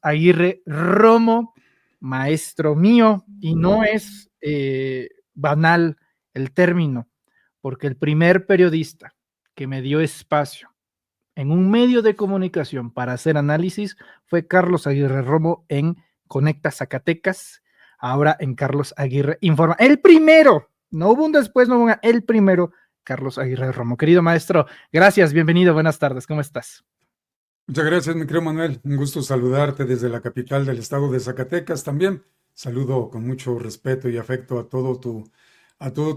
Aguirre Romo, maestro mío, y no es banal el término, porque el primer periodista que me dio espacio en un medio de comunicación para hacer análisis fue Carlos Aguirre Romo en Conecta Zacatecas, ahora en Carlos Aguirre Informa. El primero, no hubo un después, no hubo el primero, Carlos Aguirre Romo. Querido maestro, gracias, bienvenido, buenas tardes, ¿cómo estás? Muchas gracias, mi querido Manuel. Un gusto saludarte desde la capital del estado de Zacatecas también. Saludo con mucho respeto y afecto a todo tu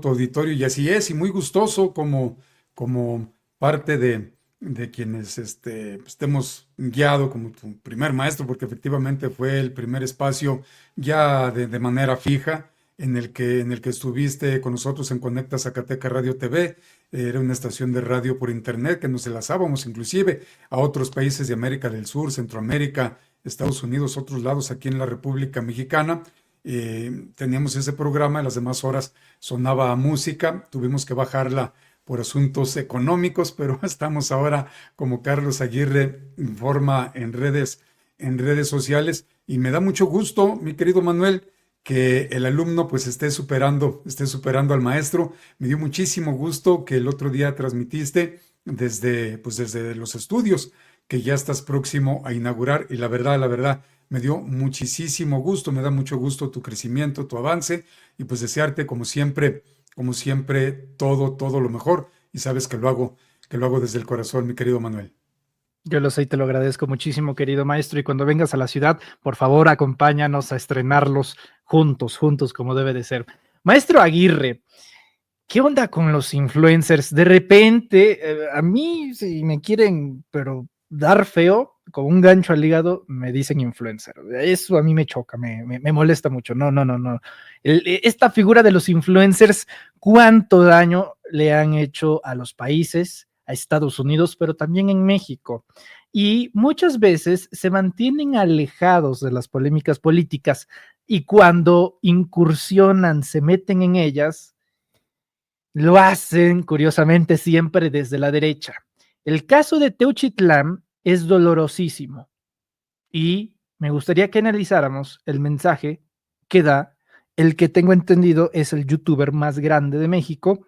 auditorio. Y así es, y muy gustoso como parte de quienes te hemos guiado como tu primer maestro, porque efectivamente fue el primer espacio ya de manera fija en el que estuviste con nosotros en Conecta Zacatecas Radio TV. Era una estación de radio por internet que nos enlazábamos inclusive a otros países de América del Sur, Centroamérica, Estados Unidos, otros lados aquí en la República Mexicana. Teníamos ese programa, en las demás horas sonaba música, tuvimos que bajarla por asuntos económicos, pero estamos ahora como Carlos Aguirre Informa en redes sociales, y me da mucho gusto, mi querido Manuel, que el alumno pues esté superando al maestro. Me dio muchísimo gusto que el otro día transmitiste desde los estudios que ya estás próximo a inaugurar, y la verdad, me dio muchísimo gusto, me da mucho gusto tu crecimiento, tu avance, y pues desearte como siempre, todo lo mejor, y sabes que lo hago desde el corazón, mi querido Manuel. Yo lo sé y te lo agradezco muchísimo, querido maestro, y cuando vengas a la ciudad, por favor, acompáñanos a estrenarlos juntos, como debe de ser. Maestro Aguirre, ¿qué onda con los influencers? De repente, a mí, si me quieren, pero dar feo, con un gancho al hígado, me dicen influencer. Eso a mí me choca, me molesta mucho. No. Esta figura de los influencers, ¿cuánto daño le han hecho a los países, a Estados Unidos, pero también en México? Y muchas veces se mantienen alejados de las polémicas políticas, y cuando incursionan, se meten en ellas, lo hacen curiosamente siempre desde la derecha. El caso de Teuchitlán es dolorosísimo, y me gustaría que analizáramos el mensaje que da el que tengo entendido es el youtuber más grande de México,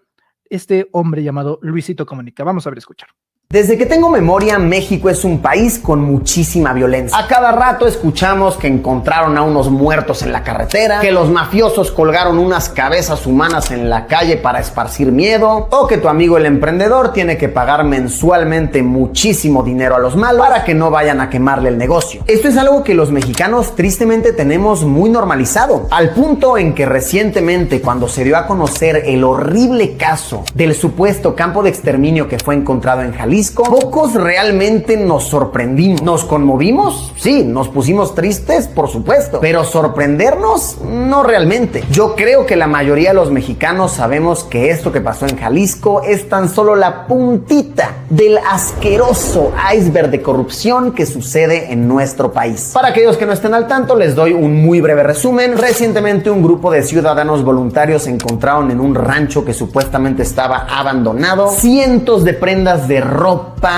este hombre llamado Luisito Comunica. Vamos a ver, escuchar. Desde que tengo memoria, México es un país con muchísima violencia. A cada rato escuchamos que encontraron a unos muertos en la carretera, que los mafiosos colgaron unas cabezas humanas en la calle para esparcir miedo, o que tu amigo el emprendedor tiene que pagar mensualmente muchísimo dinero a los malos para que no vayan a quemarle el negocio. Esto es algo que los mexicanos tristemente tenemos muy normalizado, al punto en que recientemente, cuando se dio a conocer el horrible caso del supuesto campo de exterminio que fue encontrado en Jalisco, pocos realmente nos sorprendimos. ¿Nos conmovimos? Sí. ¿Nos pusimos tristes? Por supuesto. Pero sorprendernos, no realmente. Yo creo que la mayoría de los mexicanos sabemos que esto que pasó en Jalisco es tan solo la puntita del asqueroso iceberg de corrupción que sucede en nuestro país. Para aquellos que no estén al tanto, les doy un muy breve resumen. Recientemente un grupo de ciudadanos voluntarios se encontraron en un rancho que supuestamente estaba abandonado cientos de prendas de ropa,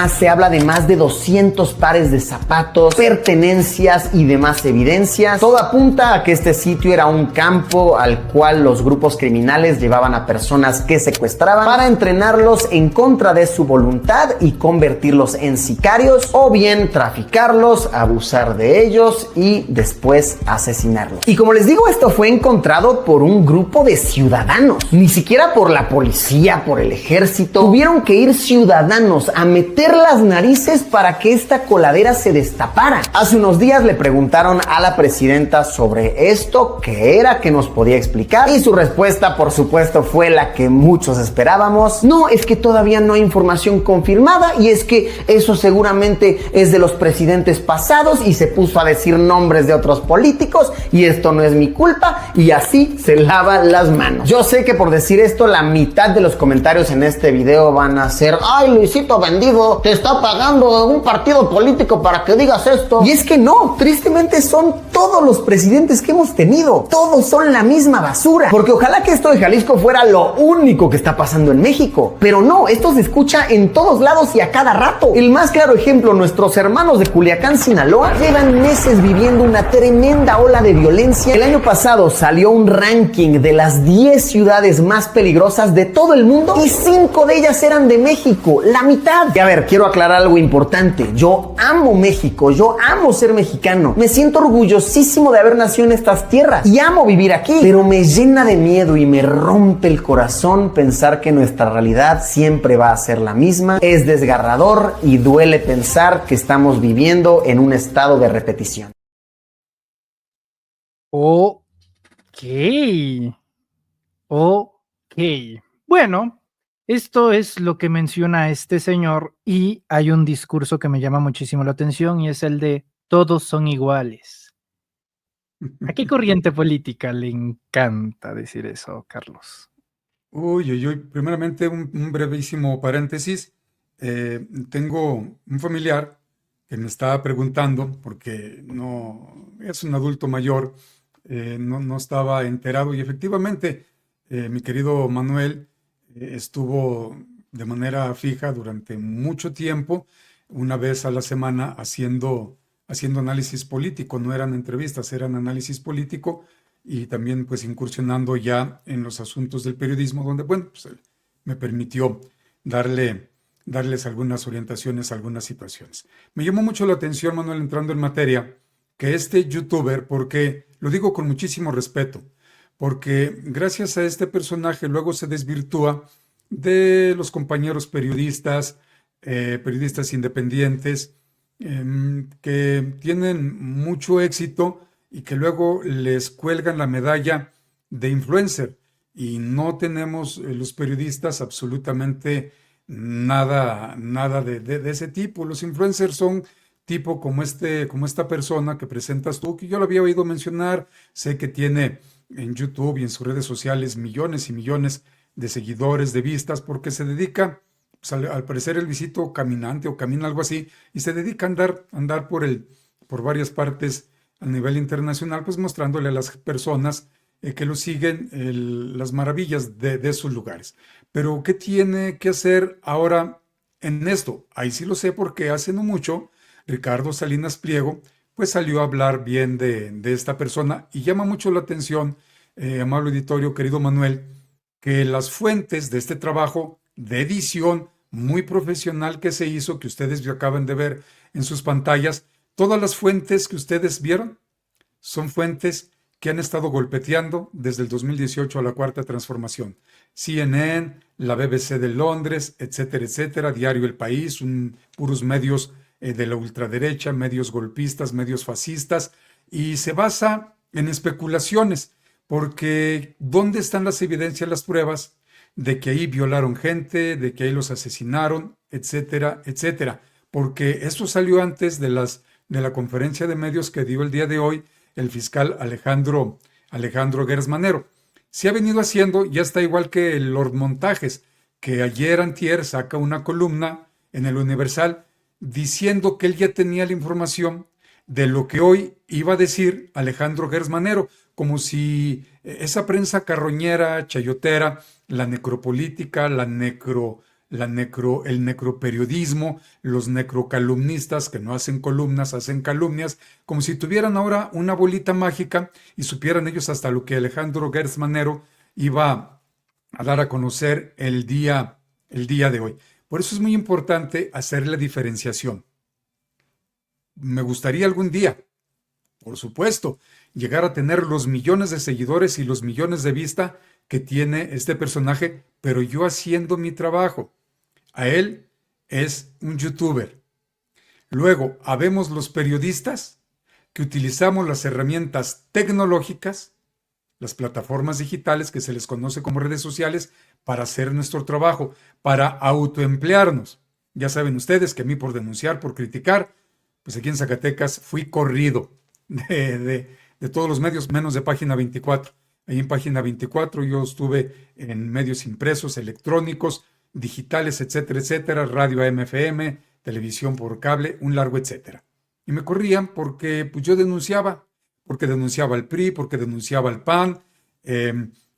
se habla de más de 200 pares de zapatos, pertenencias y demás evidencias. Todo apunta a que este sitio era un campo al cual los grupos criminales llevaban a personas que secuestraban para entrenarlos en contra de su voluntad y convertirlos en sicarios, o bien traficarlos, abusar de ellos y después asesinarlos. Y como les digo, esto fue encontrado por un grupo de ciudadanos, ni siquiera por la policía, por el ejército. Tuvieron que ir ciudadanos a meter las narices para que esta coladera se destapara. Hace unos días le preguntaron a la presidenta sobre esto, qué era, que nos podía explicar, y su respuesta, por supuesto, fue la que muchos esperábamos. No, es que todavía no hay información confirmada, y es que eso seguramente es de los presidentes pasados, y se puso a decir nombres de otros políticos, y esto no es mi culpa, y así se lava las manos. Yo sé que por decir esto, la mitad de los comentarios en este video van a ser: ay, Luisito, vendido, te está pagando un partido político para que digas esto. Y es que no, tristemente son todos los presidentes que hemos tenido. Todos son la misma basura. Porque ojalá que esto de Jalisco fuera lo único que está pasando en México. Pero no, esto se escucha en todos lados y a cada rato. El más claro ejemplo, nuestros hermanos de Culiacán, Sinaloa, llevan meses viviendo una tremenda ola de violencia. El año pasado salió un ranking de las 10 ciudades más peligrosas de todo el mundo y 5 de ellas eran de México, la mitad. Y a ver, quiero aclarar algo importante. Yo amo México, yo amo ser mexicano. Me siento orgullosísimo de haber nacido en estas tierras y amo vivir aquí. Pero me llena de miedo y me rompe el corazón pensar que nuestra realidad siempre va a ser la misma. Es desgarrador y duele pensar que estamos viviendo en un estado de repetición. Ok. Ok. Bueno, esto es lo que menciona este señor y hay un discurso que me llama muchísimo la atención y es el de todos son iguales. ¿A qué corriente política le encanta decir eso, Carlos? Uy, uy, uy. Primeramente, un brevísimo paréntesis. Tengo un familiar que me estaba preguntando, porque no es un adulto mayor, no estaba enterado, y efectivamente, mi querido Manuel estuvo de manera fija durante mucho tiempo, una vez a la semana, haciendo análisis político. No eran entrevistas, eran análisis político, y también pues incursionando ya en los asuntos del periodismo, donde, bueno, pues él me permitió darles algunas orientaciones, algunas situaciones. Me llamó mucho la atención, Manuel, entrando en materia, que este youtuber, porque lo digo con muchísimo respeto, porque gracias a este personaje luego se desvirtúa de los compañeros periodistas, periodistas independientes, que tienen mucho éxito y que luego les cuelgan la medalla de influencer. Y no tenemos los periodistas absolutamente nada de ese tipo. Los influencers son tipo como esta persona que presentas tú, que yo lo había oído mencionar. Sé que tiene en YouTube y en sus redes sociales millones y millones de seguidores, de vistas, porque se dedica, pues, al parecer el visito caminante o camina algo así, y se dedica a andar por varias partes a nivel internacional, pues mostrándole a las personas que lo siguen las maravillas de sus lugares. Pero ¿qué tiene que hacer ahora en esto? Ahí sí lo sé, porque hace no mucho Ricardo Salinas Pliego pues salió a hablar bien de esta persona, y llama mucho la atención, amable auditorio, querido Manuel, que las fuentes de este trabajo de edición muy profesional que se hizo, que ustedes acaban de ver en sus pantallas, todas las fuentes que ustedes vieron son fuentes que han estado golpeteando desde el 2018 a la Cuarta Transformación. CNN, la BBC de Londres, etcétera, etcétera, Diario El País, puros medios de la ultraderecha, medios golpistas, medios fascistas, y se basa en especulaciones, porque ¿dónde están las evidencias, las pruebas de que ahí violaron gente, de que ahí los asesinaron, etcétera, etcétera? Porque esto salió antes de la conferencia de medios que dio el día de hoy el fiscal Alejandro Gers Manero. Se ha venido haciendo, ya está igual que el Lord Montajes, que ayer antier saca una columna en el Universal diciendo que él ya tenía la información de lo que hoy iba a decir Alejandro Gers Manero, como si esa prensa carroñera, chayotera, la necropolítica, el necroperiodismo, los necrocalumnistas que no hacen columnas, hacen calumnias, como si tuvieran ahora una bolita mágica y supieran ellos hasta lo que Alejandro Gers Manero iba a dar a conocer el día de hoy. Por eso es muy importante hacer la diferenciación. Me gustaría algún día, por supuesto, llegar a tener los millones de seguidores y los millones de vistas que tiene este personaje, pero yo haciendo mi trabajo. A él es un youtuber. Luego, habemos los periodistas que utilizamos las herramientas tecnológicas, las plataformas digitales que se les conoce como redes sociales, para hacer nuestro trabajo, para autoemplearnos. Ya saben ustedes que a mí, por denunciar, por criticar, pues aquí en Zacatecas fui corrido de todos los medios, menos de Página 24. Ahí en Página 24 yo estuve en medios impresos, electrónicos, digitales, etcétera, radio AM/FM, televisión por cable, un largo etcétera. Y me corrían porque pues, yo denunciaba, porque denunciaba al PRI, porque denunciaba al PAN,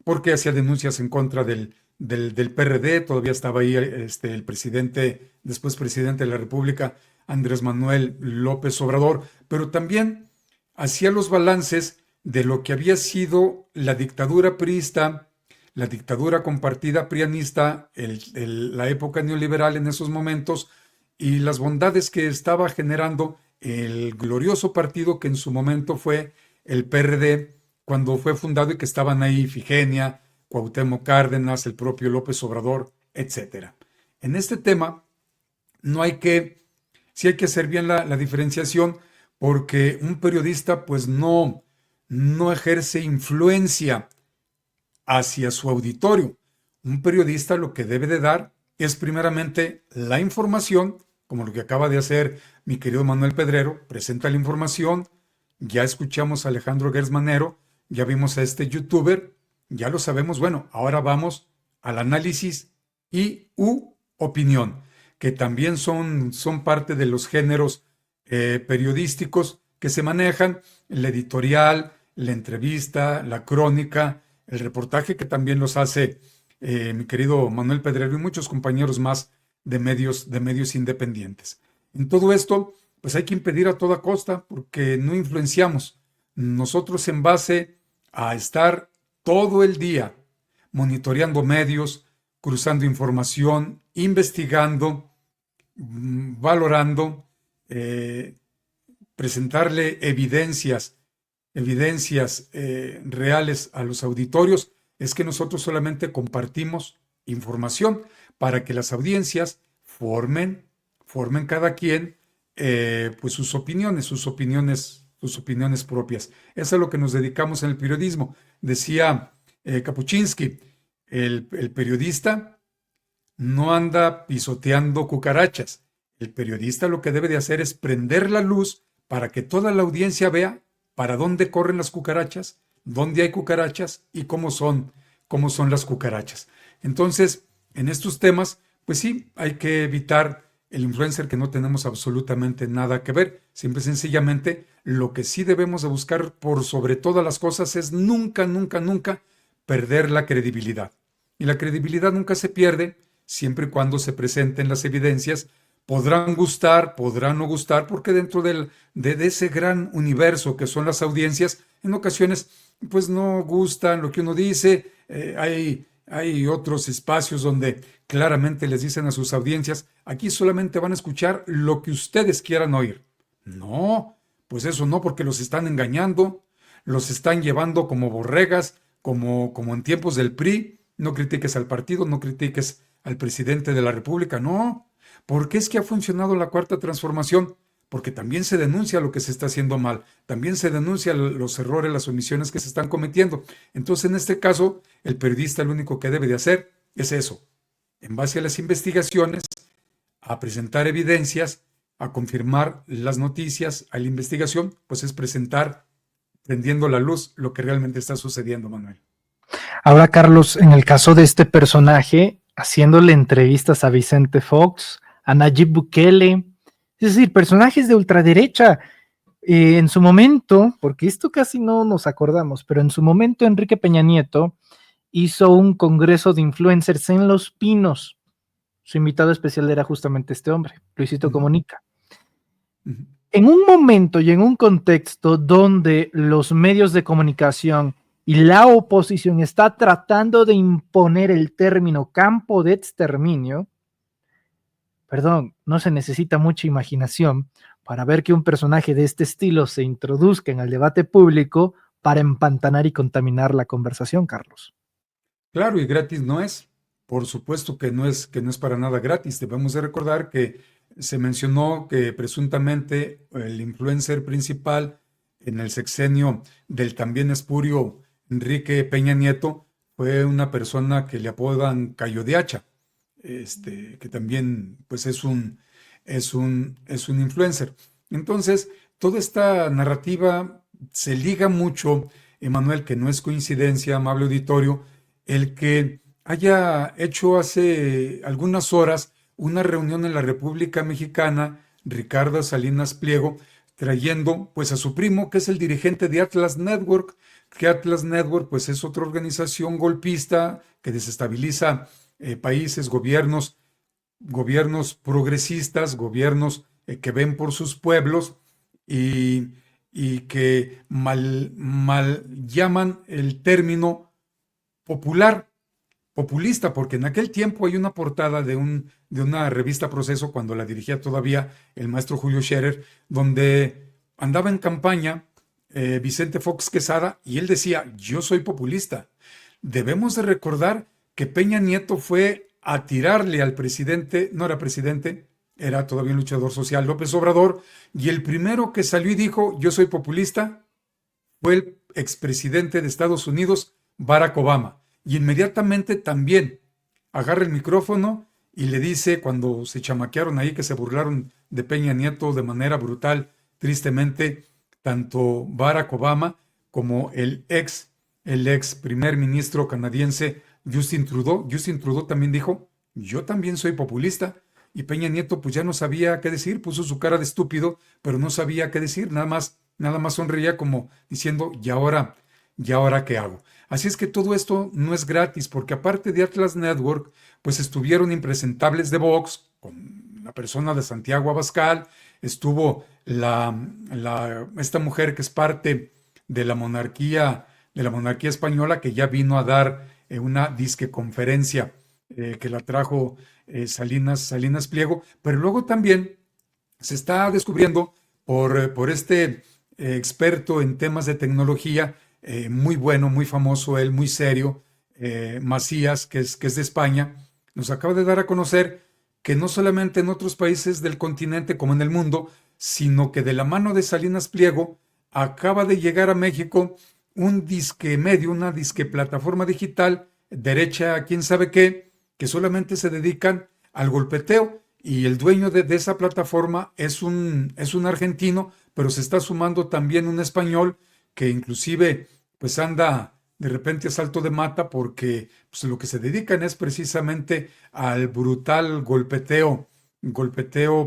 porque hacía denuncias en contra del PRD, todavía estaba ahí el presidente, después presidente de la República, Andrés Manuel López Obrador, pero también hacía los balances de lo que había sido la dictadura priista, la dictadura compartida prianista, la época neoliberal en esos momentos y las bondades que estaba generando el glorioso partido que en su momento fue el PRD, cuando fue fundado y que estaban ahí Ifigenia, Cuauhtémoc Cárdenas, el propio López Obrador, etc. En este tema sí hay que hacer bien la diferenciación, porque un periodista pues no ejerce influencia hacia su auditorio. Un periodista lo que debe de dar es primeramente la información, como lo que acaba de hacer mi querido Manuel Pedrero, presenta la información, ya escuchamos a Alejandro Gersmanero, ya vimos a este youtuber, ya lo sabemos, bueno, ahora vamos al análisis y opinión, que también son parte de los géneros periodísticos que se manejan, la editorial, la entrevista, la crónica, el reportaje, que también los hace mi querido Manuel Pedrero y muchos compañeros más de medios independientes. En todo esto, pues hay que impedir a toda costa, porque no influenciamos. Nosotros, en base a estar todo el día monitoreando medios, cruzando información, investigando, valorando, presentarle evidencias reales a los auditorios, es que nosotros solamente compartimos información para que las audiencias formen cada quien pues sus opiniones propias. Eso es a lo que nos dedicamos en el periodismo. Decía Kapuczynski, el periodista no anda pisoteando cucarachas. El periodista lo que debe de hacer es prender la luz para que toda la audiencia vea para dónde corren las cucarachas, dónde hay cucarachas y cómo son las cucarachas. Entonces, en estos temas, pues sí, hay que evitar el influencer, que no tenemos absolutamente nada que ver. Simple y sencillamente, lo que sí debemos de buscar por sobre todas las cosas es nunca perder la credibilidad. Y la credibilidad nunca se pierde, siempre y cuando se presenten las evidencias. Podrán gustar, podrán no gustar, porque dentro de ese gran universo que son las audiencias, en ocasiones pues no gustan lo que uno dice. Hay otros espacios donde claramente les dicen a sus audiencias, aquí solamente van a escuchar lo que ustedes quieran oír. No, pues eso no, porque los están engañando, los están llevando como borregas, como en tiempos del PRI. No critiques al partido, no critiques al presidente de la República, no. ¿Por qué es que ha funcionado la Cuarta Transformación? Porque también se denuncia lo que se está haciendo mal, también se denuncia los errores, las omisiones que se están cometiendo. Entonces, en este caso, el periodista lo único que debe de hacer es eso, en base a las investigaciones, a presentar evidencias, a confirmar las noticias, a la investigación, pues es presentar, prendiendo la luz, lo que realmente está sucediendo, Manuel. Ahora, Carlos, en el caso de este personaje, haciéndole entrevistas a Vicente Fox, a Nayib Bukele, es decir, personajes de ultraderecha. En su momento, porque esto casi no nos acordamos, pero en su momento Enrique Peña Nieto hizo un congreso de influencers en Los Pinos. Su invitado especial era justamente este hombre, Luisito Comunica. En un momento y en un contexto donde los medios de comunicación y la oposición está tratando de imponer el término campo de exterminio, no se necesita mucha imaginación para ver que un personaje de este estilo se introduzca en el debate público para empantanar y contaminar la conversación, Carlos. Claro, y gratis no es. Por supuesto que no es para nada gratis. Debemos de recordar que se mencionó que presuntamente el influencer principal en el sexenio del también espurio Enrique Peña Nieto fue una persona que le apodan Cayo de Hacha, que también pues es un influencer. Entonces, toda esta narrativa se liga mucho, Emanuel, que no es coincidencia, amable auditorio, el que haya hecho hace algunas horas una reunión en la República Mexicana, Ricardo Salinas Pliego, trayendo pues a su primo, que es el dirigente de Atlas Network, que Atlas Network pues es otra organización golpista que desestabiliza países, gobiernos progresistas, gobiernos que ven por sus pueblos y, y que mal llaman el término popular, populista, porque en aquel tiempo hay una portada de una revista Proceso, cuando la dirigía todavía el maestro Julio Scherer, donde andaba en campaña Vicente Fox Quesada, y él decía: yo soy populista. Debemos de recordar que Peña Nieto fue a tirarle al presidente, no era presidente, era todavía un luchador social, López Obrador, y el primero que salió y dijo: yo soy populista, fue el expresidente de Estados Unidos, Barack Obama. Y inmediatamente también agarra el micrófono y le dice, cuando se chamaquearon ahí, que se burlaron de Peña Nieto de manera brutal, tristemente, tanto Barack Obama como el ex primer ministro canadiense Justin Trudeau. Justin Trudeau también dijo: yo también soy populista. Y Peña Nieto pues ya no sabía qué decir, puso su cara de estúpido, pero no sabía qué decir, nada más sonreía como diciendo: ¿y ahora qué hago? Así es que todo esto no es gratis, porque aparte de Atlas Network, pues estuvieron impresentables de Vox, con la persona de Santiago Abascal, estuvo esta mujer que es parte de la monarquía española, que ya vino a dar una disque conferencia que la trajo Salinas Pliego, pero luego también se está descubriendo por este experto en temas de tecnología, muy bueno, muy famoso él, muy serio, Macías, que es de España, nos acaba de dar a conocer que no solamente en otros países del continente como en el mundo, sino que de la mano de Salinas Pliego acaba de llegar a México un disque medio, una disque plataforma digital, derecha, quién sabe qué, que solamente se dedican al golpeteo, y el dueño de esa plataforma es un argentino, pero se está sumando también un español que inclusive pues anda de repente a salto de mata, porque pues, lo que se dedican es precisamente al brutal golpeteo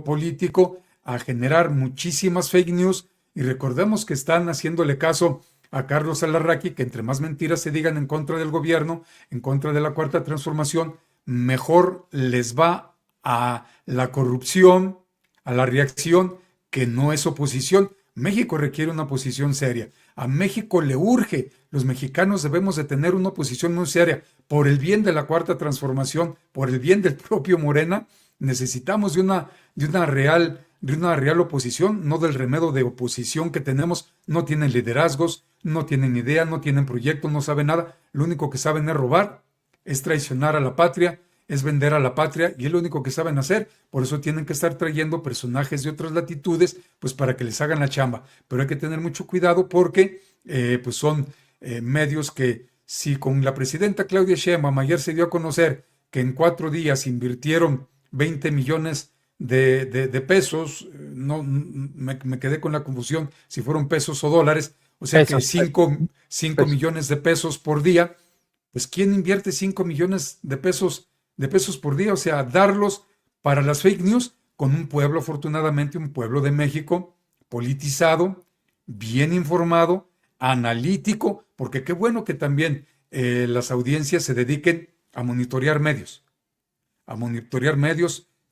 político, a generar muchísimas fake news. Y recordemos que están haciéndole caso a Carlos Alarraqui, que entre más mentiras se digan en contra del gobierno, en contra de la Cuarta Transformación, mejor les va a la corrupción, a la reacción, que no es oposición. México requiere una oposición seria. A México le urge. Los mexicanos debemos de tener una oposición muy seria. Por el bien de la Cuarta Transformación, por el bien del propio Morena, necesitamos de una real oposición, no del remedio de oposición que tenemos. No tienen liderazgos, no tienen idea, no tienen proyecto, no saben nada. Lo único que saben es robar, es traicionar a la patria, es vender a la patria, y es lo único que saben hacer. Por eso tienen que estar trayendo personajes de otras latitudes, pues para que les hagan la chamba. Pero hay que tener mucho cuidado, porque pues son medios que, si con la presidenta Claudia Sheinbaum ayer se dio a conocer que en 4 días invirtieron 20 millones de pesos, no me quedé con la confusión si fueron pesos o dólares, o sea que 5 millones de pesos por día. Pues ¿quién invierte 5 millones de pesos por día? O sea, darlos para las fake news, con un pueblo, afortunadamente, un pueblo de México politizado, bien informado, analítico, porque qué bueno que también las audiencias se dediquen a monitorear medios.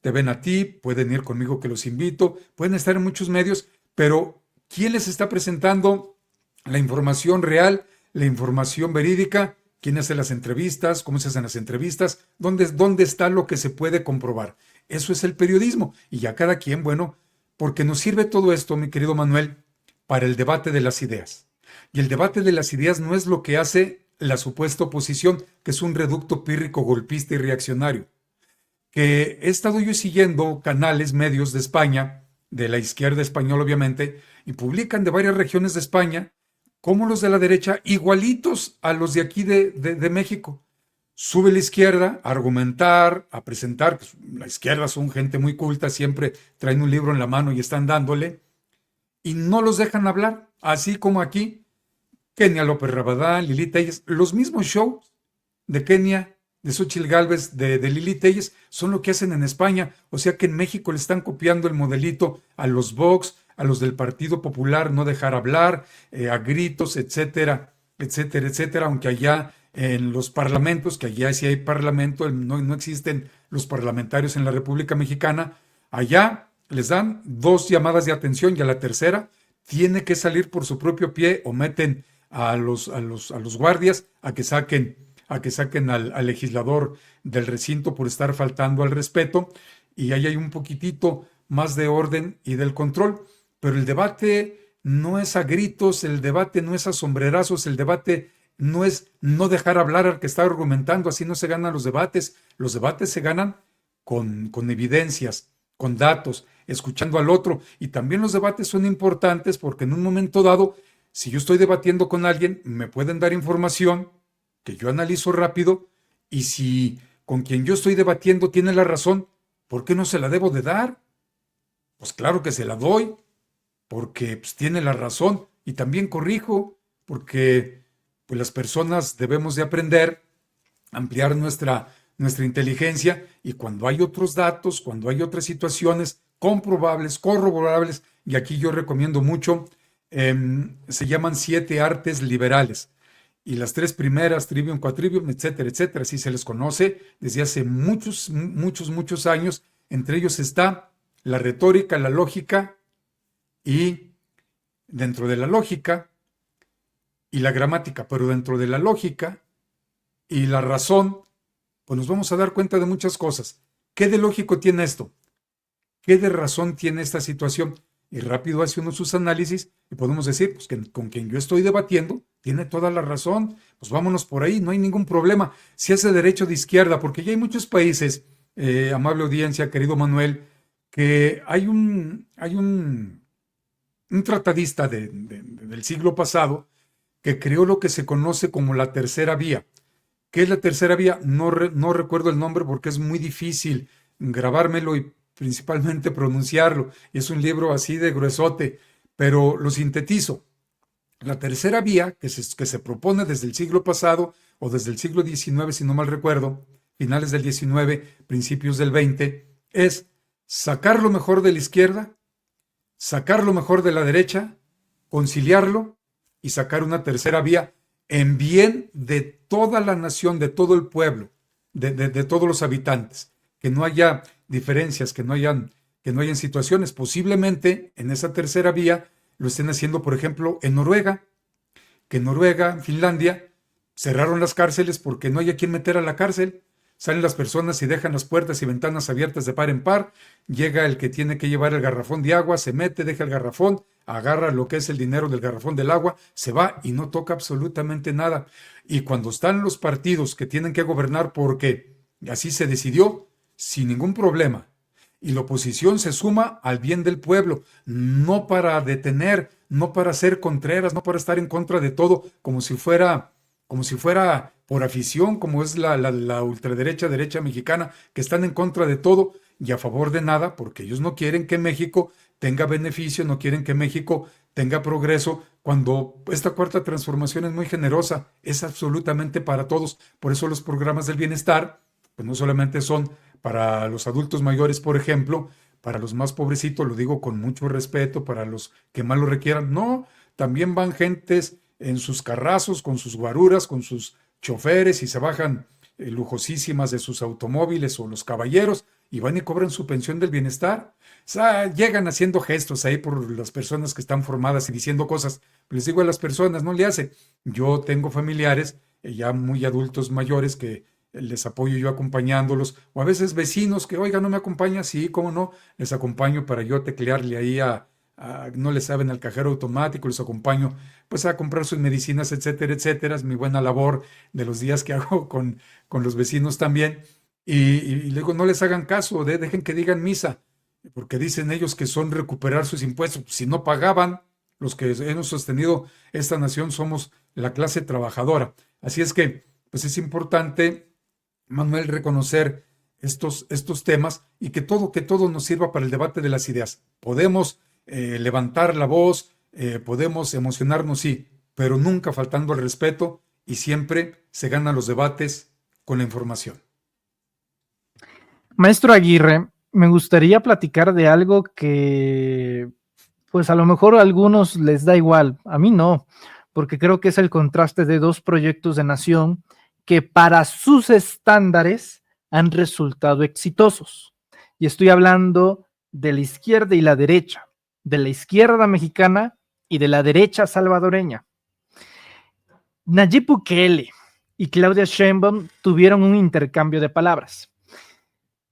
Te ven a ti, pueden ir conmigo que los invito, pueden estar en muchos medios, pero ¿quién les está presentando la información real, la información verídica? ¿Quién hace las entrevistas? ¿Cómo se hacen las entrevistas? ¿Dónde está lo que se puede comprobar? Eso es el periodismo. Y ya cada quien, bueno, porque nos sirve todo esto, mi querido Manuel, para el debate de las ideas. Y el debate de las ideas no es lo que hace la supuesta oposición, que es un reducto pírrico, golpista y reaccionario. Que he estado yo siguiendo canales, medios de España, de la izquierda española obviamente, y publican de varias regiones de España, como los de la derecha, igualitos a los de aquí de México. Sube la izquierda a argumentar, a presentar, pues, la izquierda son gente muy culta, siempre traen un libro en la mano y están dándole, y no los dejan hablar, así como aquí, Kenia López Rabadán, Lili Telles, los mismos shows de Kenia de Xóchitl Gálvez, de Lili Téllez, son lo que hacen en España. O sea que en México le están copiando el modelito a los Vox, a los del Partido Popular, no dejar hablar, a gritos, etcétera, etcétera, etcétera, aunque allá en los parlamentos, que allá sí hay parlamento, no existen los parlamentarios en la República Mexicana, allá les dan 2 llamadas de atención y a la tercera tiene que salir por su propio pie o meten a los guardias a que saquen al legislador del recinto por estar faltando al respeto, y ahí hay un poquitito más de orden y del control. Pero el debate no es a gritos, el debate no es a sombrerazos, el debate no es no dejar hablar al que está argumentando. Así no se ganan los debates. Los debates se ganan con evidencias, con datos, escuchando al otro. Y también los debates son importantes porque en un momento dado, si yo estoy debatiendo con alguien, me pueden dar información que yo analizo rápido, y si con quien yo estoy debatiendo tiene la razón, ¿por qué no se la debo de dar? Pues claro que se la doy, porque pues, tiene la razón, y también corrijo, porque pues, las personas debemos de aprender a ampliar nuestra inteligencia, y cuando hay otros datos, cuando hay otras situaciones comprobables, corroborables, y aquí yo recomiendo mucho, se llaman 7 artes liberales. Y las 3 primeras, trivium, quadrivium, etcétera, etcétera, así se les conoce desde hace muchos años. Entre ellos está la retórica, la lógica, y dentro de la lógica y la gramática, pero dentro de la lógica y la razón, pues nos vamos a dar cuenta de muchas cosas. ¿Qué de lógico tiene esto? ¿Qué de razón tiene esta situación? Y rápido hace uno sus análisis y podemos decir, pues que con quien yo estoy debatiendo tiene toda la razón, pues vámonos por ahí, no hay ningún problema. Si hace derecho de izquierda, porque ya hay muchos países, amable audiencia, querido Manuel, que hay un tratadista del siglo pasado que creó lo que se conoce como la tercera vía. ¿Qué es la tercera vía? No recuerdo el nombre porque es muy difícil grabármelo y principalmente pronunciarlo. Es un libro así de gruesote, pero lo sintetizo. La tercera vía que se propone desde el siglo pasado o desde el siglo XIX, si no mal recuerdo, finales del XIX, principios del XX, es sacar lo mejor de la izquierda, sacar lo mejor de la derecha, conciliarlo y sacar una tercera vía en bien de toda la nación, de todo el pueblo, de todos los habitantes. Que no haya diferencias, que no hayan situaciones. Posiblemente en esa tercera vía lo estén haciendo, por ejemplo, en Noruega, que en Noruega, Finlandia, cerraron las cárceles porque no hay a quien meter a la cárcel. Salen las personas y dejan las puertas y ventanas abiertas de par en par. Llega el que tiene que llevar el garrafón de agua, se mete, deja el garrafón, agarra lo que es el dinero del garrafón del agua, se va y no toca absolutamente nada. Y cuando están los partidos que tienen que gobernar porque así se decidió, sin ningún problema, y la oposición se suma al bien del pueblo, no para detener, no para ser contreras, no para estar en contra de todo, como si fuera por afición, como es la ultraderecha, derecha mexicana, que están en contra de todo y a favor de nada, porque ellos no quieren que México tenga beneficio, no quieren que México tenga progreso, cuando esta cuarta transformación es muy generosa, es absolutamente para todos. Por eso los programas del bienestar, pues no solamente son para los adultos mayores, por ejemplo, para los más pobrecitos, lo digo con mucho respeto, para los que más lo requieran, no, también van gentes en sus carrazos, con sus guaruras, con sus choferes, y se bajan lujosísimas de sus automóviles, o los caballeros, y van y cobran su pensión del bienestar. O sea, llegan haciendo gestos ahí por las personas que están formadas y diciendo cosas. Les digo a las personas, no le hace. Yo tengo familiares ya muy adultos mayores que les apoyo yo acompañándolos, o a veces vecinos que, oiga, ¿no me acompaña? Sí, cómo no, les acompaño para yo teclearle ahí no le saben al cajero automático, les acompaño pues a comprar sus medicinas, etcétera, etcétera. Es mi buena labor de los días que hago con los vecinos también. Y luego no les hagan caso, dejen que digan misa, porque dicen ellos que son recuperar sus impuestos. Si no pagaban, los que hemos sostenido esta nación somos la clase trabajadora. Así es que pues es importante, Manuel, reconocer estos temas y que todo nos sirva para el debate de las ideas. Podemos levantar la voz, podemos emocionarnos, sí, pero nunca faltando al respeto, y siempre se ganan los debates con la información. Maestro Aguirre, me gustaría platicar de algo que, pues a lo mejor a algunos les da igual, a mí no, porque creo que es el contraste de dos proyectos de nación que para sus estándares han resultado exitosos. Y estoy hablando de la izquierda y la derecha, de la izquierda mexicana y de la derecha salvadoreña. Nayib Bukele y Claudia Sheinbaum tuvieron un intercambio de palabras.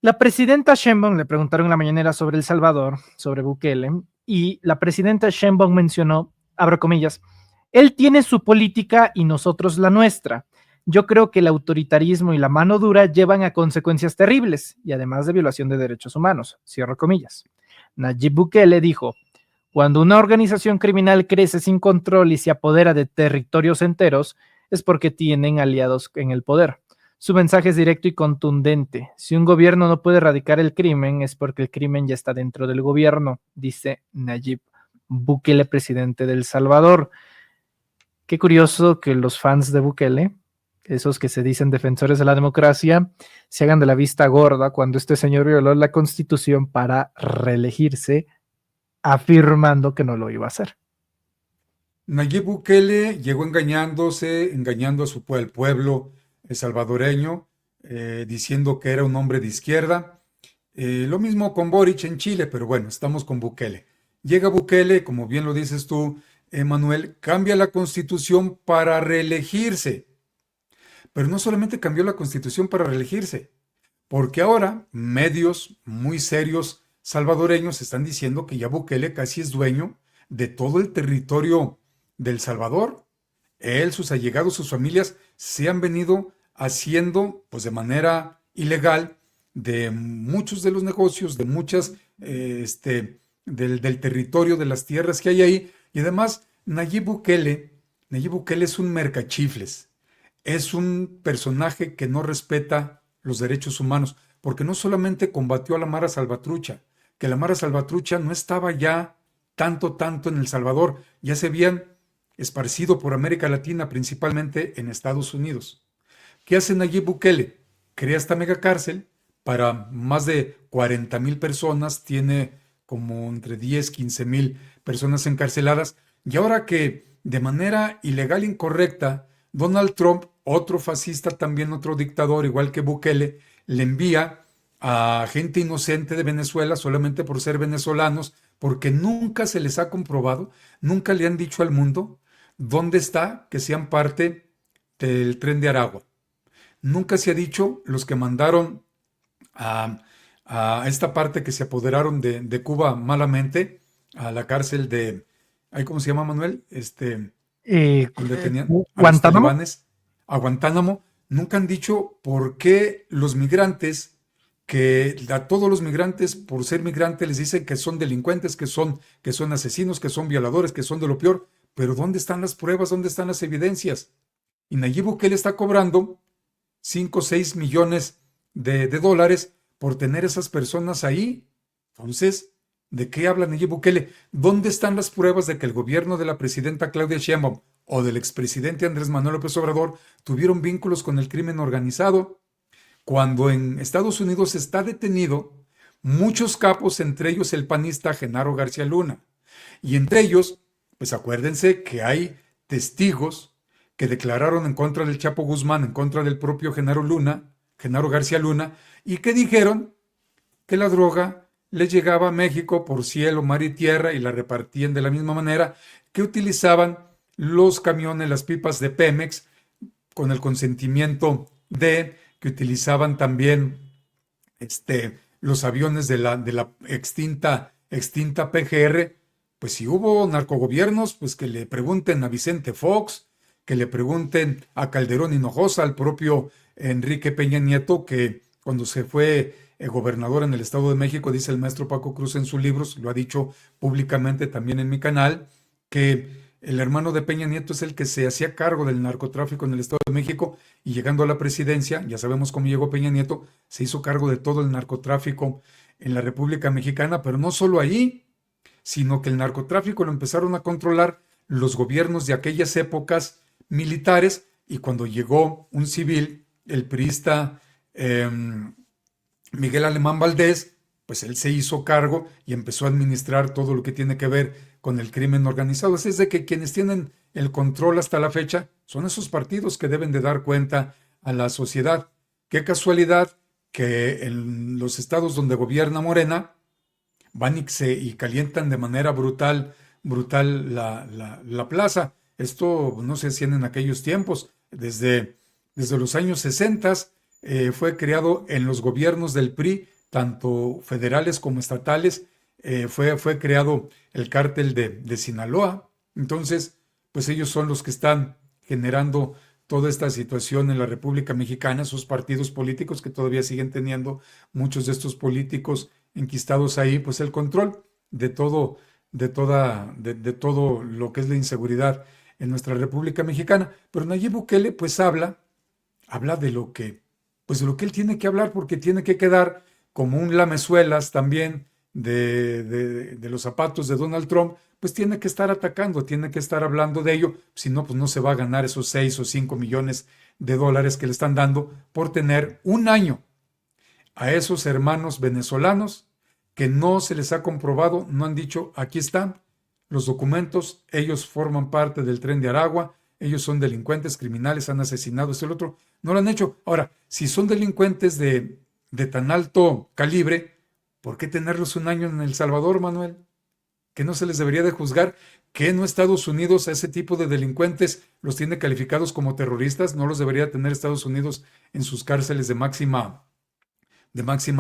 La presidenta Sheinbaum le preguntaron en la mañanera sobre El Salvador, sobre Bukele, y la presidenta Sheinbaum mencionó, abro comillas, él tiene su política y nosotros la nuestra. Yo creo que el autoritarismo y la mano dura llevan a consecuencias terribles y además de violación de derechos humanos, cierro comillas. Nayib Bukele dijo, cuando una organización criminal crece sin control y se apodera de territorios enteros, es porque tienen aliados en el poder. Su mensaje es directo y contundente. Si un gobierno no puede erradicar el crimen, es porque el crimen ya está dentro del gobierno, dice Nayib Bukele, presidente de El Salvador. Qué curioso que los fans de Bukele, esos que se dicen defensores de la democracia, se hagan de la vista gorda cuando este señor violó la Constitución para reelegirse, afirmando que no lo iba a hacer. Nayib Bukele llegó engañando a al pueblo salvadoreño, diciendo que era un hombre de izquierda. Lo mismo con Boric en Chile, pero bueno, estamos con Bukele. Llega Bukele, como bien lo dices tú, Manuel, cambia la Constitución para reelegirse. Pero no solamente cambió la Constitución para reelegirse, porque ahora medios muy serios salvadoreños están diciendo que ya Bukele casi es dueño de todo el territorio del Salvador. Él, sus allegados, sus familias se han venido haciendo pues de manera ilegal de muchos de los negocios, de muchas del territorio, de las tierras que hay ahí. Y además Nayib Bukele es un mercachifles, es un personaje que no respeta los derechos humanos, porque no solamente combatió a la Mara Salvatrucha, que la Mara Salvatrucha no estaba ya tanto en El Salvador, ya se habían esparcido por América Latina, principalmente en Estados Unidos. ¿Qué hace Nayib Bukele? Crea esta megacárcel para más de 40,000 personas, tiene como entre 10, 15,000 personas encarceladas, y ahora que de manera ilegal e incorrecta, Donald Trump, otro fascista también, otro dictador, igual que Bukele, le envía a gente inocente de Venezuela solamente por ser venezolanos, porque nunca se les ha comprobado, nunca le han dicho al mundo dónde está que sean parte del Tren de Aragua. Nunca se ha dicho los que mandaron a esta parte que se apoderaron de Cuba malamente, a la cárcel de, ¿cómo se llama, Manuel? Donde tenían a los talibanes, a Guantánamo. Nunca han dicho por qué los migrantes, que a todos los migrantes, por ser migrantes, les dicen que son delincuentes, que son asesinos, que son violadores, que son de lo peor. Pero ¿dónde están las pruebas? ¿Dónde están las evidencias? Y Nayib Bukele está cobrando 5 o 6 millones de dólares por tener esas personas ahí. Entonces, ¿de qué habla Nayib Bukele? ¿Dónde están las pruebas de que el gobierno de la presidenta Claudia Sheinbaum o del expresidente Andrés Manuel López Obrador tuvieron vínculos con el crimen organizado? Cuando en Estados Unidos está detenido muchos capos, entre ellos el panista Genaro García Luna. Y entre ellos, pues acuérdense que hay testigos que declararon en contra del Chapo Guzmán, en contra del propio Genaro García Luna, y que dijeron que la droga les llegaba a México por cielo, mar y tierra y la repartían de la misma manera, que utilizaban los camiones, las pipas de Pemex, con el consentimiento que utilizaban también los aviones de la extinta PGR. Pues si hubo narcogobiernos, pues que le pregunten a Vicente Fox, que le pregunten a Calderón Hinojosa, al propio Enrique Peña Nieto, que cuando se fue gobernador en el Estado de México, dice el maestro Paco Cruz en sus libros, lo ha dicho públicamente también en mi canal, que el hermano de Peña Nieto es el que se hacía cargo del narcotráfico en el Estado de México, y llegando a la presidencia, ya sabemos cómo llegó Peña Nieto, se hizo cargo de todo el narcotráfico en la República Mexicana, pero no solo ahí, sino que el narcotráfico lo empezaron a controlar los gobiernos de aquellas épocas militares, y cuando llegó un civil el priista Miguel Alemán Valdés, pues él se hizo cargo y empezó a administrar todo lo que tiene que ver con el crimen organizado. Así es de que quienes tienen el control hasta la fecha son esos partidos que deben de dar cuenta a la sociedad. Qué casualidad que en los estados donde gobierna Morena van y calientan de manera brutal la plaza. Esto no se hacía en aquellos tiempos. Desde los años 60 fue creado en los gobiernos del PRI, tanto federales como estatales, fue creado el cártel de Sinaloa. Entonces, pues ellos son los que están generando toda esta situación en la República Mexicana, esos partidos políticos que todavía siguen teniendo muchos de estos políticos enquistados ahí, pues el control de todo lo que es la inseguridad en nuestra República Mexicana. Pero Nayib Bukele pues habla de lo que él tiene que hablar, porque tiene que quedar como un lamezuelas también de los zapatos de Donald Trump. Pues tiene que estar atacando, tiene que estar hablando de ello, si no, pues no se va a ganar esos 6 o 5 millones de dólares que le están dando por tener un año a esos hermanos venezolanos que no se les ha comprobado, no han dicho, aquí están los documentos, ellos forman parte del Tren de Aragua, ellos son delincuentes, criminales, han asesinado, esto y lo otro, no lo han hecho. Ahora, si son delincuentes de tan alto calibre, ¿por qué tenerlos un año en El Salvador, Manuel? Que no se les debería de juzgar, que no Estados Unidos a ese tipo de delincuentes los tiene calificados como terroristas, no los debería tener Estados Unidos en sus cárceles de máxima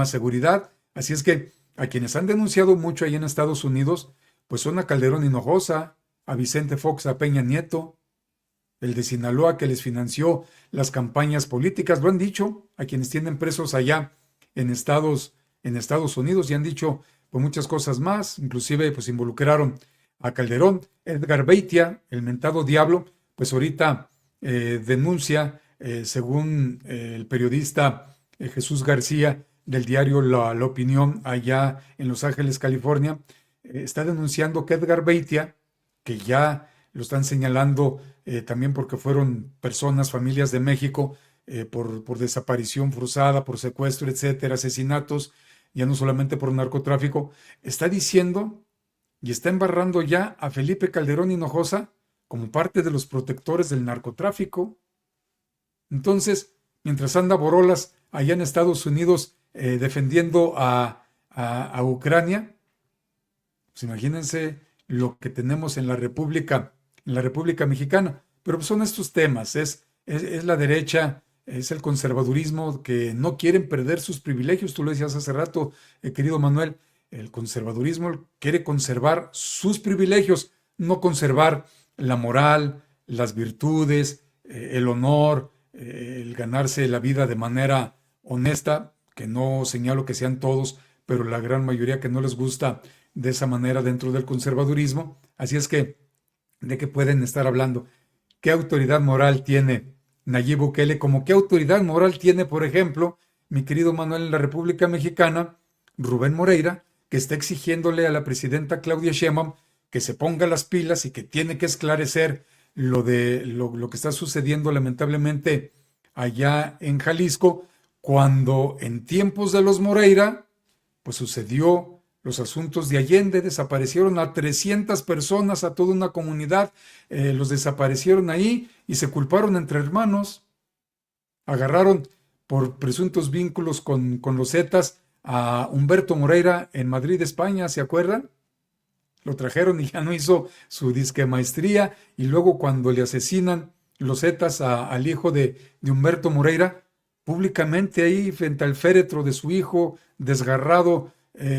seguridad. Así es que a quienes han denunciado mucho ahí en Estados Unidos, pues son a Calderón Hinojosa, a Vicente Fox, a Peña Nieto, el de Sinaloa que les financió las campañas políticas, lo han dicho a quienes tienen presos allá en Estados Unidos, y han dicho pues muchas cosas más, inclusive pues involucraron a Calderón. Edgar Beitia, el mentado diablo, pues ahorita denuncia, según el periodista Jesús García del diario La Opinión allá en Los Ángeles, California, está denunciando que Edgar Beitia, que ya lo están señalando también porque fueron personas, familias de México, por desaparición forzada, por secuestro, etcétera, asesinatos, ya no solamente por narcotráfico, está diciendo y está embarrando ya a Felipe Calderón Hinojosa como parte de los protectores del narcotráfico. Entonces, mientras anda Borolas allá en Estados Unidos defendiendo a Ucrania, pues imagínense lo que tenemos en la República Mexicana. Pero pues son estos temas, es la derecha, es el conservadurismo, que no quieren perder sus privilegios. Tú lo decías hace rato, querido Manuel, el conservadurismo quiere conservar sus privilegios, no conservar la moral, las virtudes, el honor, el ganarse la vida de manera honesta, que no señalo que sean todos, pero la gran mayoría que no les gusta de esa manera dentro del conservadurismo. Así es que, ¿de qué pueden estar hablando? ¿Qué autoridad moral tiene Nayib Bukele? ¿Como qué autoridad moral tiene, por ejemplo, mi querido Manuel, en la República Mexicana, Rubén Moreira, que está exigiéndole a la presidenta Claudia Sheinbaum que se ponga las pilas y que tiene que esclarecer lo que está sucediendo lamentablemente allá en Jalisco, cuando en tiempos de los Moreira, pues sucedió los asuntos de Allende, desaparecieron a 300 personas, a toda una comunidad, los desaparecieron ahí y se culparon entre hermanos. Agarraron por presuntos vínculos con los Zetas a Humberto Moreira en Madrid, España, ¿se acuerdan? Lo trajeron y ya no hizo su disque maestría, y luego cuando le asesinan los Zetas al hijo de Humberto Moreira, públicamente ahí frente al féretro de su hijo desgarrado,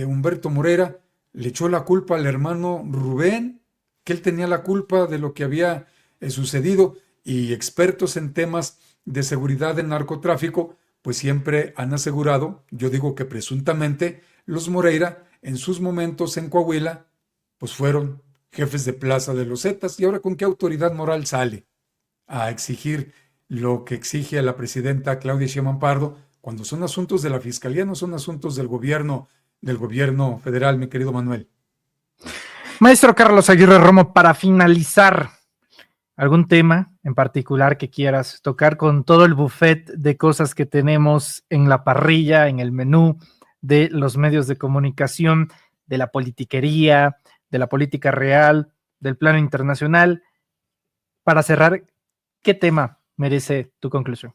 Humberto Moreira le echó la culpa al hermano Rubén, que él tenía la culpa de lo que había sucedido, y expertos en temas de seguridad del narcotráfico pues siempre han asegurado, yo digo que presuntamente, los Moreira en sus momentos en Coahuila pues fueron jefes de plaza de los Zetas. ¿Y ahora con qué autoridad moral sale a exigir lo que exige a la presidenta Claudia Sheinbaum Pardo, cuando son asuntos de la Fiscalía, no son asuntos del gobierno federal, mi querido Manuel? Maestro Carlos Aguirre Romo, para finalizar, ¿algún tema en particular que quieras tocar con todo el buffet de cosas que tenemos en la parrilla, en el menú de los medios de comunicación, de la politiquería, de la política real, del plano internacional. Para cerrar, ¿qué tema merece tu conclusión?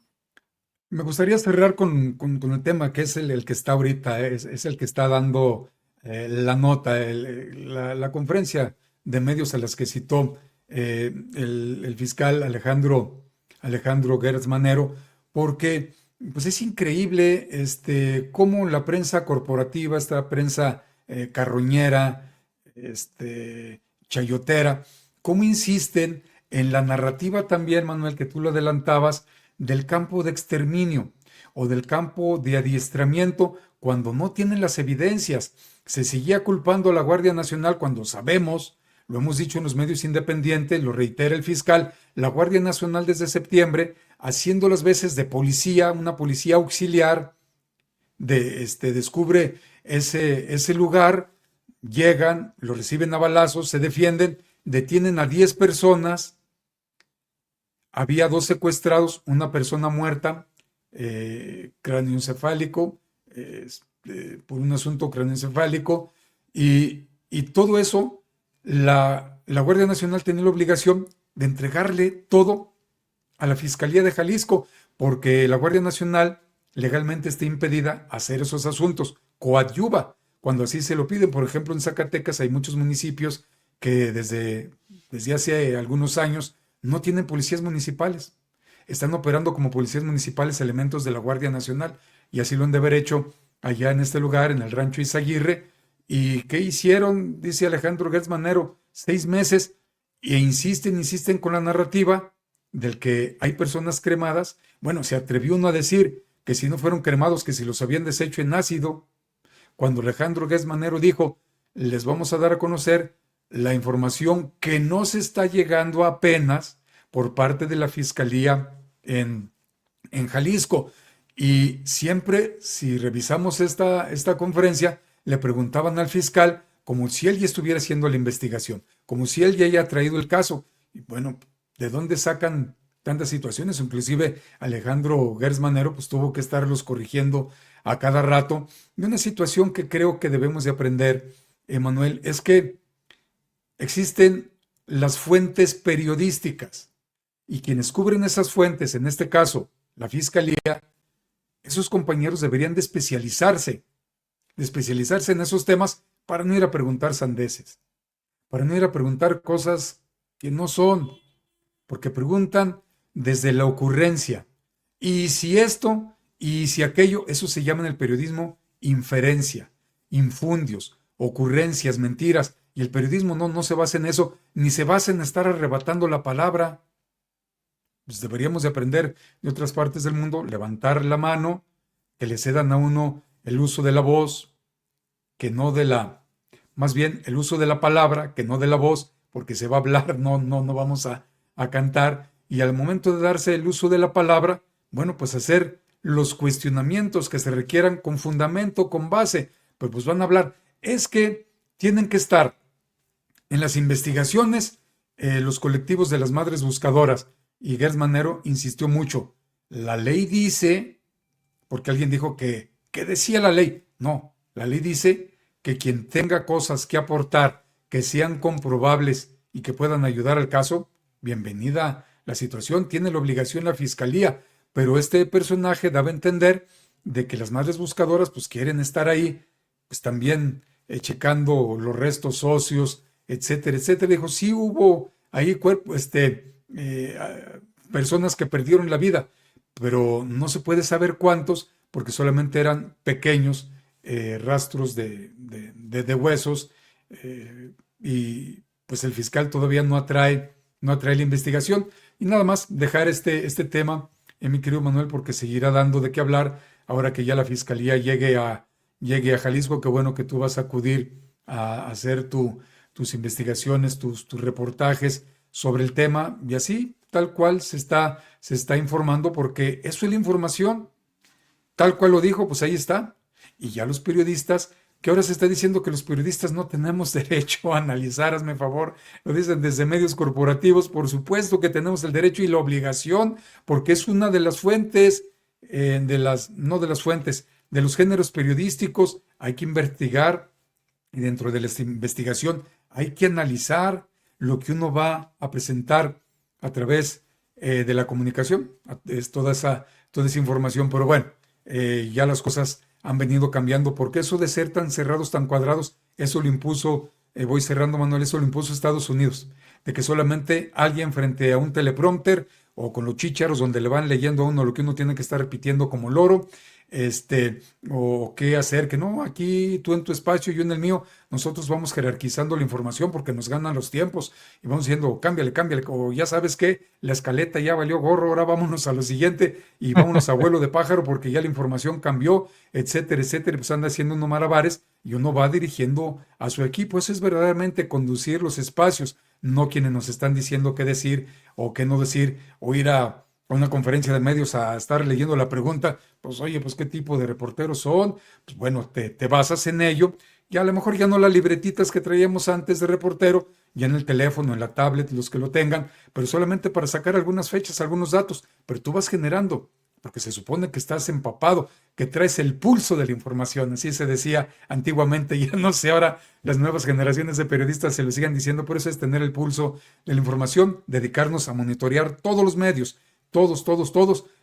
Me gustaría cerrar con el tema que es el que está ahorita, es el que está dando la nota, la conferencia de medios a las que citó el fiscal Alejandro Gertz Manero, porque pues es increíble cómo la prensa corporativa, esta prensa carroñera, chayotera, cómo insisten en la narrativa también, Manuel, que tú lo adelantabas, del campo de exterminio o del campo de adiestramiento cuando no tienen las evidencias. Se seguía culpando a la Guardia Nacional cuando sabemos, lo hemos dicho en los medios independientes, lo reitera el fiscal, la Guardia Nacional desde septiembre, haciendo las veces de policía, una policía auxiliar, descubre ese lugar, llegan, lo reciben a balazos, se defienden, detienen a 10 personas, había 2 secuestrados, una persona muerta, cráneoencefálico, por un asunto cráneoencefálico, y todo eso, la Guardia Nacional tenía la obligación de entregarle todo a la Fiscalía de Jalisco, porque la Guardia Nacional legalmente está impedida hacer esos asuntos, coadyuva, cuando así se lo piden. Por ejemplo, en Zacatecas hay muchos municipios que desde hace algunos años no tienen policías municipales. Están operando como policías municipales elementos de la Guardia Nacional, y así lo han de haber hecho allá en este lugar, en el rancho Izaguirre. ¿Y qué hicieron? Dice Alejandro Gertz Manero, 6 meses, e insisten con la narrativa del que hay personas cremadas. Bueno, se atrevió uno a decir que si no fueron cremados, que si los habían deshecho en ácido, cuando Alejandro Gertz Manero dijo, les vamos a dar a conocer la información que no se está llegando apenas por parte de la Fiscalía en Jalisco. Y siempre, si revisamos esta conferencia, le preguntaban al fiscal como si él ya estuviera haciendo la investigación, como si él ya haya traído el caso. Y bueno, ¿de dónde sacan tantas situaciones? Inclusive Alejandro Gertz Manero pues tuvo que estarlos corrigiendo a cada rato. Y una situación que creo que debemos de aprender, Emanuel, es que existen las fuentes periodísticas, y quienes cubren esas fuentes, en este caso la Fiscalía, esos compañeros deberían de especializarse en esos temas para no ir a preguntar sandeces, para no ir a preguntar cosas que no son, porque preguntan desde la ocurrencia. Y si esto, y si aquello, eso se llama en el periodismo inferencia, infundios, ocurrencias, mentiras. Y el periodismo no se basa en eso, ni se basa en estar arrebatando la palabra. Pues deberíamos de aprender de otras partes del mundo, levantar la mano, que le cedan a uno el uso de la voz, que no de la, más bien el uso de la palabra, que no de la voz, porque se va a hablar, no vamos a cantar. Y al momento de darse el uso de la palabra, bueno, pues hacer los cuestionamientos que se requieran con fundamento, con base, pues van a hablar. Es que tienen que estar en las investigaciones los colectivos de las madres buscadoras. Y Gertz Manero insistió mucho. La ley dice, porque alguien dijo que decía la ley. No, la ley dice que quien tenga cosas que aportar, que sean comprobables y que puedan ayudar al caso, bienvenida la situación, tiene la obligación la Fiscalía. Pero este personaje daba a entender de que las madres buscadoras pues quieren estar ahí, pues también checando los restos óseos, etcétera, etcétera. Dijo, sí hubo ahí personas que perdieron la vida, pero no se puede saber cuántos, porque solamente eran pequeños rastros de huesos, y pues el fiscal todavía no atrae la investigación. Y nada más dejar este tema, mi querido Manuel, porque seguirá dando de qué hablar ahora que ya la Fiscalía llegue a Jalisco. Qué bueno que tú vas a acudir a hacer tus investigaciones, tus reportajes sobre el tema, y así, tal cual se está informando, porque eso es la información, tal cual lo dijo, pues ahí está. Y ya los periodistas que ahora se está diciendo que los periodistas no tenemos derecho a analizar, hazme favor, lo dicen desde medios corporativos, por supuesto que tenemos el derecho y la obligación, porque es una de las fuentes, no de las fuentes, de los géneros periodísticos, hay que investigar y dentro de la investigación hay que analizar lo que uno va a presentar a través de la comunicación, es toda esa información, pero bueno, ya las cosas han venido cambiando, porque eso de ser tan cerrados, tan cuadrados, eso lo impuso, voy cerrando Manuel, eso lo impuso Estados Unidos, de que solamente alguien frente a un teleprompter o con los chícharos donde le van leyendo a uno lo que uno tiene que estar repitiendo como loro, o qué hacer, que no, aquí tú en tu espacio, yo en el mío, nosotros vamos jerarquizando la información porque nos ganan los tiempos y vamos diciendo, cámbiale, o ya sabes que la escaleta ya valió gorro, ahora vámonos a lo siguiente y vámonos a vuelo de pájaro porque ya la información cambió, etcétera, etcétera, pues anda haciendo uno malabares y uno va dirigiendo a su equipo. Eso es verdaderamente conducir los espacios, no quienes nos están diciendo qué decir o qué no decir, o ir a una conferencia de medios a estar leyendo la pregunta, pues oye, pues qué tipo de reporteros son, pues bueno, te basas en ello, y a lo mejor ya no las libretitas que traíamos antes de reportero, ya en el teléfono, en la tablet, los que lo tengan, pero solamente para sacar algunas fechas, algunos datos, pero tú vas generando, porque se supone que estás empapado, que traes el pulso de la información, así se decía antiguamente, ya no sé, ahora las nuevas generaciones de periodistas se lo sigan diciendo, por eso es tener el pulso de la información, dedicarnos a monitorear todos los medios, todos,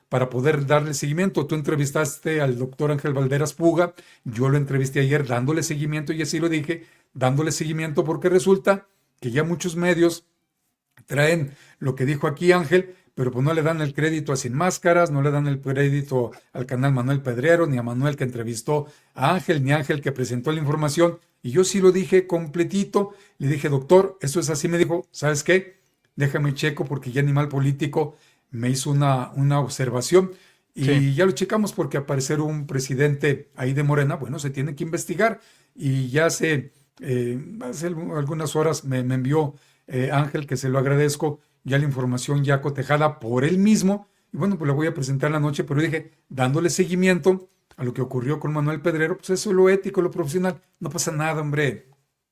para poder darle seguimiento. Tú entrevistaste al doctor Ángel Valderas Puga, yo lo entrevisté ayer dándole seguimiento, y así lo dije, dándole seguimiento porque resulta que ya muchos medios traen lo que dijo aquí Ángel, pero pues no le dan el crédito a Sin Máscaras, no le dan el crédito al canal Manuel Pedrero, ni a Manuel que entrevistó a Ángel, ni a Ángel que presentó la información, y yo sí lo dije completito, le dije, doctor, esto es así, me dijo, ¿sabes qué? Déjame checo porque ya Animal Político me hizo una observación y sí, ya lo checamos porque aparecer un presidente ahí de Morena, bueno, se tiene que investigar, y ya hace algunas horas me envió Ángel, que se lo agradezco, ya la información ya cotejada por él mismo, y bueno, pues la voy a presentar en la noche, pero dije, dándole seguimiento a lo que ocurrió con Manuel Pedrero, pues eso es lo ético, lo profesional, no pasa nada, hombre,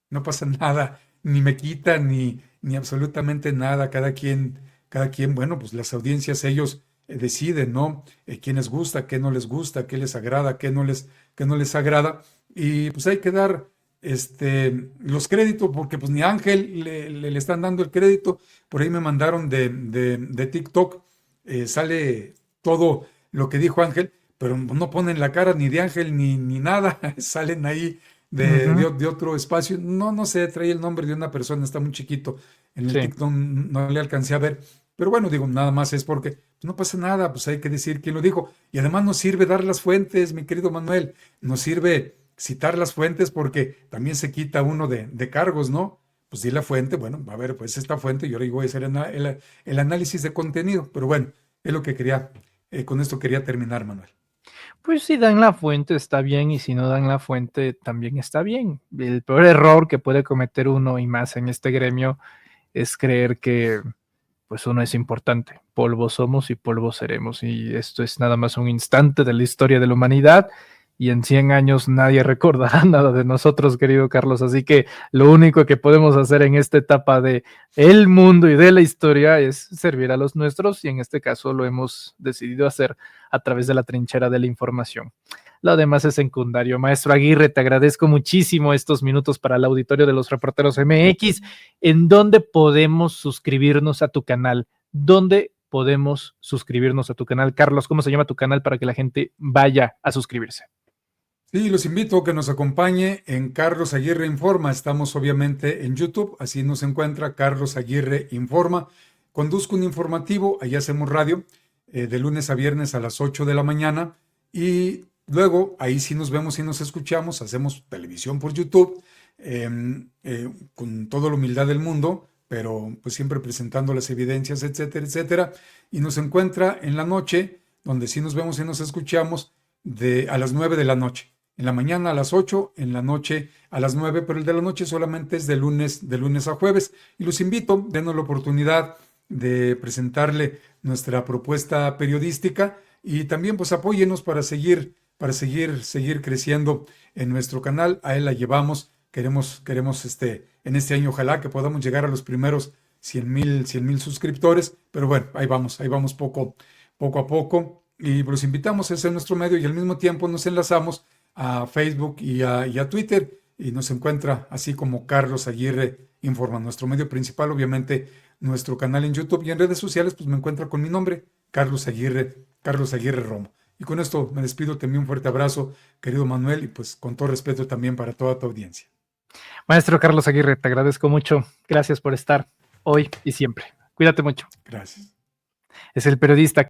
no pasa nada, ni me quita, ni absolutamente nada, cada quien, bueno, pues las audiencias, ellos deciden, ¿no? Qué les gusta, qué no les gusta, qué les agrada, qué no les agrada, y pues hay que dar los créditos, porque pues ni a Ángel le están dando el crédito. Por ahí me mandaron de TikTok, sale todo lo que dijo Ángel, pero no ponen la cara ni de Ángel ni nada, salen ahí de otro espacio, no sé, trae el nombre de una persona, está muy chiquito, en el TikTok no le alcancé a ver, pero bueno, digo, nada más es porque pues no pasa nada, pues hay que decir quién lo dijo, y además nos sirve dar las fuentes, mi querido Manuel, nos sirve citar las fuentes porque también se quita uno de cargos, ¿no? Pues di la fuente, bueno, a ver, pues esta fuente, yo ahora voy a hacer el análisis de contenido, pero bueno, es lo que quería, con esto quería terminar, Manuel. Pues si dan la fuente está bien, y si no dan la fuente también está bien. El peor error que puede cometer uno, y más en este gremio, es creer que pues uno es importante. Polvo somos y polvo seremos, y esto es nada más un instante de la historia de la humanidad, y en 100 años nadie recordará nada de nosotros, querido Carlos, así que lo único que podemos hacer en esta etapa de el mundo y de la historia es servir a los nuestros, y en este caso lo hemos decidido hacer a través de la trinchera de la información. Lo demás es secundario. Maestro Aguirre, te agradezco muchísimo estos minutos para el auditorio de los Reporteros MX. ¿En dónde podemos suscribirnos a tu canal? ¿Dónde podemos suscribirnos a tu canal? Carlos, ¿cómo se llama tu canal para que la gente vaya a suscribirse? Sí, los invito a que nos acompañe en Carlos Aguirre Informa. Estamos obviamente en YouTube, así nos encuentra Carlos Aguirre Informa. Conduzco un informativo, ahí hacemos radio, de lunes a viernes a las 8 de la mañana, y luego ahí sí nos vemos y nos escuchamos, hacemos televisión por YouTube, con toda la humildad del mundo, pero pues siempre presentando las evidencias, etcétera, etcétera, y nos encuentra en la noche, donde sí nos vemos y nos escuchamos, a las 9 de la noche. En la mañana a las 8, en la noche a las 9, pero el de la noche solamente es de lunes a jueves. Y los invito, denos la oportunidad de presentarle nuestra propuesta periodística, y también pues apóyenos para seguir seguir creciendo en nuestro canal. A él la llevamos. Queremos en este año, ojalá que podamos llegar a los primeros 100,000 suscriptores, pero bueno, ahí vamos poco a poco. Y los invitamos, ese es nuestro medio, y al mismo tiempo nos enlazamos a Facebook y a Twitter, y nos encuentra así como Carlos Aguirre Informa, nuestro medio principal, obviamente nuestro canal en YouTube, y en redes sociales pues me encuentra con mi nombre, Carlos Aguirre Romo. Y con esto me despido, te envío un fuerte abrazo, querido Manuel, y pues con todo respeto también para toda tu audiencia. Maestro Carlos Aguirre, te agradezco mucho. Gracias por estar hoy y siempre. Cuídate mucho. Gracias. Es el periodista